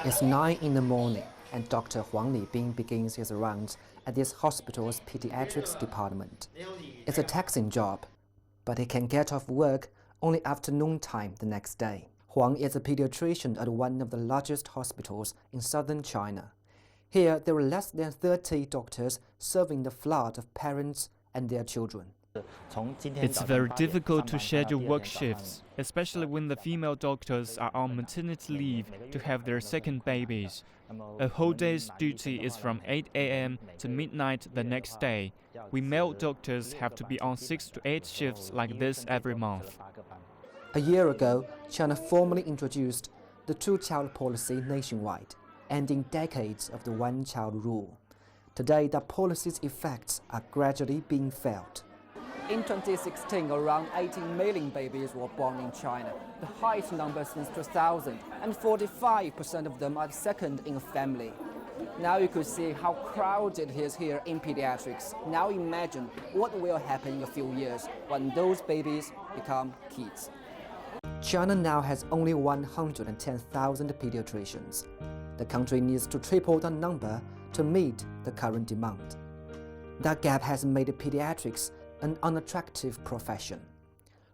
It's 9 in the morning, and Dr. Huang Libing begins his rounds at this hospital's pediatrics department. It's a taxing job, but he can get off work only afternoon time the next day. Huang is a pediatrician at one of the largest hospitals in southern China. Here, there are less than 30 doctors serving the flood of parents and their children. It's very difficult to schedule work shifts, especially when the female doctors are on maternity leave to have their second babies. A whole day's duty is from 8 a.m. to midnight the next day. We male doctors have to be on 6 to 8 shifts like this every month. A year ago, China formally introduced the two-child policy nationwide, ending decades of the one-child rule. Today, the policy's effects are gradually being felt. In 2016, around 18 million babies were born in China, the highest number since 2000, and 45% of them are second in a family. Now you could see how crowded it is here in pediatrics. Now imagine what will happen in a few years when those babies become kids. China now has only 110,000 pediatricians. The country needs to triple the number to meet the current demand. That gap has made pediatrics an unattractive profession.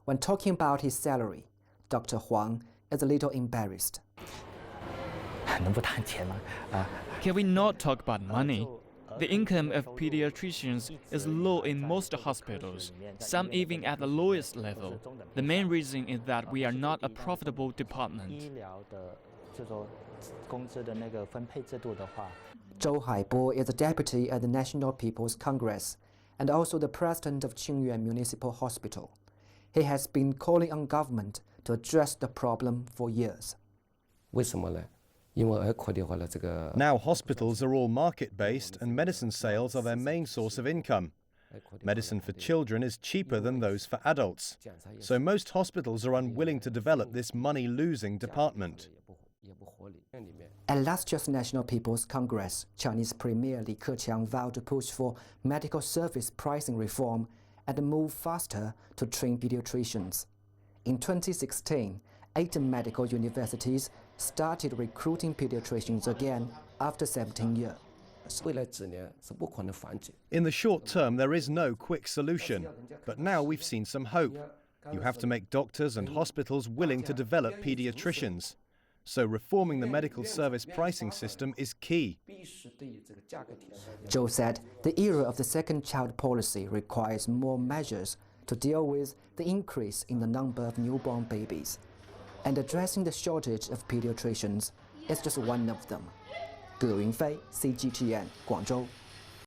When talking about his salary, Dr. Huang is a little embarrassed. Can we not talk about money? The income of pediatricians is low in most hospitals, some even at the lowest level. The main reason is that we are not a profitable department. Zhou Haibo is a deputy at the National People's Congress and also the president of Qingyuan Municipal Hospital. He has been calling on government to address the problem for years. Now hospitals are all market-based and medicine sales are their main source of income. Medicine for children is cheaper than those for adults, so most hospitals are unwilling to develop this money-losing department. At last year's National People's Congress, Chinese Premier Li Keqiang vowed to push for medical service pricing reform and move faster to train pediatricians. In 2016, 8 medical universities started recruiting pediatricians again after 17 years. In the short term, there is no quick solution, but now we've seen some hope. You have to make doctors and hospitals willing to develop pediatricians. So reforming the medical service pricing system is key. Zhou said the era of the second-child policy requires more measures to deal with the increase in the number of newborn babies. And addressing the shortage of pediatricians is just one of them. Yunfei, CGTN, Guangzhou.